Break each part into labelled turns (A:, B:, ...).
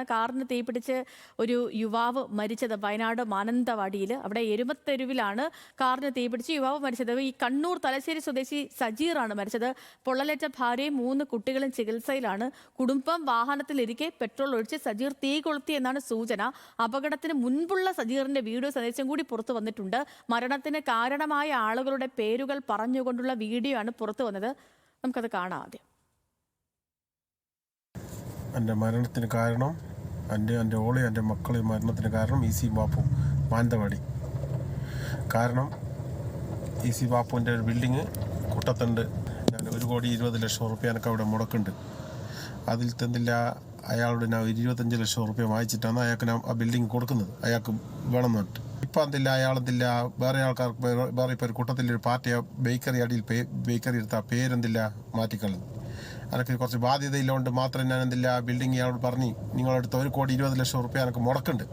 A: കാറിന് തീപിടിച്ച് ഒരു യുവാവ് മരിച്ചത് വയനാട് മാനന്തവാടിയിൽ. അവിടെ എരുമത്തെരുവിലാണ് കാറിന് തീപിടിച്ച് യുവാവ് മരിച്ചത്. ഈ കണ്ണൂർ തലശ്ശേരി സ്വദേശി സജീറാണ് മരിച്ചത്. പൊള്ളലേറ്റ ഭാര്യയും 3 കുട്ടികളും ചികിത്സയിലാണ്. കുടുംബം വാഹനത്തിലിരിക്കെ പെട്രോൾ ഒഴിച്ച് സജീർ തീ കൊളുത്തി എന്നാണ് സൂചന. അപകടത്തിന് മുൻപുള്ള സജീറിന്റെ വീഡിയോ സന്ദേശം കൂടി പുറത്തു വന്നിട്ടുണ്ട്. മരണത്തിന് കാരണമായ ആളുകളുടെ പേരുകൾ പറഞ്ഞുകൊണ്ടുള്ള വീഡിയോ ആണ് പുറത്തു വന്നത്. നമുക്കത് കാണാം ആദ്യം.
B: എൻ്റെ മരണത്തിന് കാരണം എൻ്റെ ഓളി എൻ്റെ മക്കളെ മരണത്തിന് കാരണം ഇ.സി. ബാപ്പു മാനന്തവാടി. കാരണം ഇ.സി. ബാപ്പുവിൻ്റെ ഒരു ബിൽഡിങ് കുട്ടത്തുണ്ട്. ഞാൻ 1,20,00,000 റുപ്യ എനിക്ക് അവിടെ മുടക്കുന്നുണ്ട്. അതിൽ തന്നില്ല അയാളോട് ഞാൻ 25 ലക്ഷം റുപ്യ വാങ്ങിച്ചിട്ടാണ് അയാൾക്ക് ഞാൻ ആ ബിൽഡിങ് കൊടുക്കുന്നത്. അയാൾക്ക് വേണം എന്ന് പറഞ്ഞിട്ട് ഇപ്പം എന്തില്ല അയാളെന്തില്ല വേറെ ആൾക്കാർക്ക് വേറെ ഇപ്പോൾ ഒരു കൂട്ടത്തിലൊരു പാർട്ടി ബേക്കറി അടിയിൽ ബേക്കറി എടുത്ത പേരെന്തില്ല മാറ്റിക്കളഞ്ഞു. എനിക്ക് കുറച്ച് ബാധ്യതയില്ലോണ്ട് മാത്രം ഞാൻ എന്തില്ല ബിൽഡിങ് ഇയാളോട് പറഞ്ഞ് നിങ്ങളെടുത്ത് 1,20,00,000 റുപ്യ എനിക്ക് മുടക്കുന്നുണ്ട്.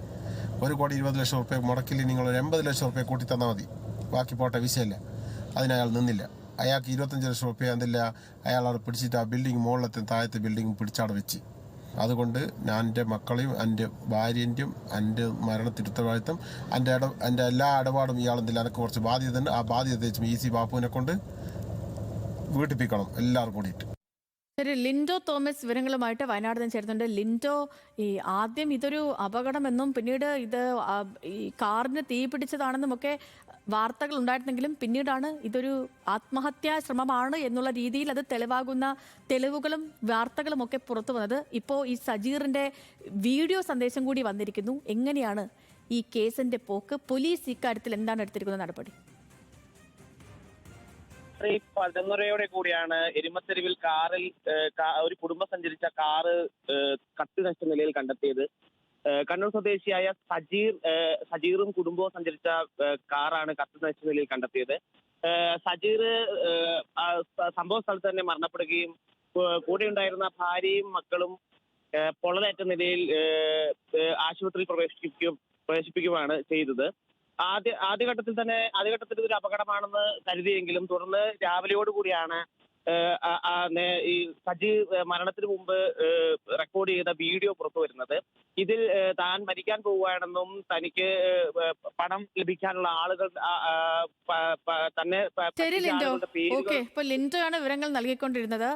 B: 1,20,00,000 റുപ്യ മുടക്കിൽ നിങ്ങൾ 80 ലക്ഷം റുപ്യ കൂട്ടി തന്നാൽ മതി, ബാക്കി പോട്ടെ വിഷയമില്ല. അതിനയാൾ നിന്നില്ല. അയാൾക്ക് 25 ലക്ഷം റുപ്യ എന്തില്ല അയാളവിടെ പിടിച്ചിട്ട് ആ ബിൽഡിങ് മുകളിലത്തെ താഴത്തെ ബിൽഡിങ് പിടിച്ചവിടെ വെച്ച്. അതുകൊണ്ട് ഞാൻ എൻ്റെ മക്കളെയും എൻ്റെ ഭാര്യൻ്റെയും എൻ്റെ മരണത്തിരുത്തവാഴ്ത്തം എൻ്റെ എല്ലാ ഇടപാടും ഇയാളെന്തില്ല എനിക്ക് കുറച്ച് ബാധ്യത ഉണ്ട്. ആ ബാധ്യത വെച്ച് ഇ.സി. ബാപ്പുവിനെ കൊണ്ട് വീട്ടിപ്പിക്കണം എല്ലാവരും കൂടിയിട്ട്.
A: ശരി, ലിൻഡോ തോമസ് വിവരങ്ങളുമായിട്ട് വയനാട് നിന്ന് ചേരുന്നുണ്ട്. ലിൻഡോ, ഈ ആദ്യം ഇതൊരു അപകടമെന്നും പിന്നീട് ഇത് ഈ കാറിന് തീ പിടിച്ചതാണെന്നും ഒക്കെ വാർത്തകൾ ഉണ്ടായിരുന്നെങ്കിലും പിന്നീടാണ് ഇതൊരു ആത്മഹത്യാ ശ്രമമാണ് എന്നുള്ള രീതിയിൽ അത് തെളിവാകുന്ന തെളിവുകളും വാർത്തകളും ഒക്കെ പുറത്തു വന്നത്. ഇപ്പോൾ ഈ സജീറിന്റെ വീഡിയോ സന്ദേശം കൂടി വന്നിരിക്കുന്നു. എങ്ങനെയാണ് ഈ കേസിന്റെ പോക്ക്? പോലീസ് ഇക്കാര്യത്തിൽ എന്താണ് എടുത്തിരിക്കുന്ന നടപടി?
C: 11:30 കൂടിയാണ് എരുമത്തെരുവിൽ കാറിൽ ഒരു കുടുംബം സഞ്ചരിച്ച കാറ് കത്തി നശിച്ച നിലയിൽ കണ്ടെത്തിയത്. കണ്ണൂർ സ്വദേശിയായ സജീറും കുടുംബവും സഞ്ചരിച്ച കാറാണ് കത്തി നശിച്ച നിലയിൽ കണ്ടെത്തിയത്. സജീർ സംഭവ സ്ഥലത്ത് തന്നെ മരണപ്പെടുകയും കൂടെ ഉണ്ടായിരുന്ന ഭാര്യയും മക്കളും പൊള്ളലേറ്റ നിലയിൽ ആശുപത്രിയിൽ പ്രവേശിപ്പിക്കുകയാണ് ചെയ്തത്. ആദ്യഘട്ടത്തിൽ ഇതൊരു അപകടമാണെന്ന് കരുതിയെങ്കിലും തുടർന്ന് രാവിലെയോടുകൂടിയാണ് ഈ സജീർ മരണത്തിന് മുമ്പ് റെക്കോർഡ് ചെയ്ത വീഡിയോ പുറത്തു വരുന്നത്. ഇതിൽ താൻ മരിക്കാൻ പോവുകയാണെന്നും തനിക്ക് പണം ലഭിക്കാനുള്ള ആളുകൾ തന്നെ
A: ശരി ലിൻഡോ, ഓക്കെ. ഇപ്പോൾ ലിൻഡോ ആണ് വിവരങ്ങൾ നൽകിക്കൊണ്ടിരുന്നത്.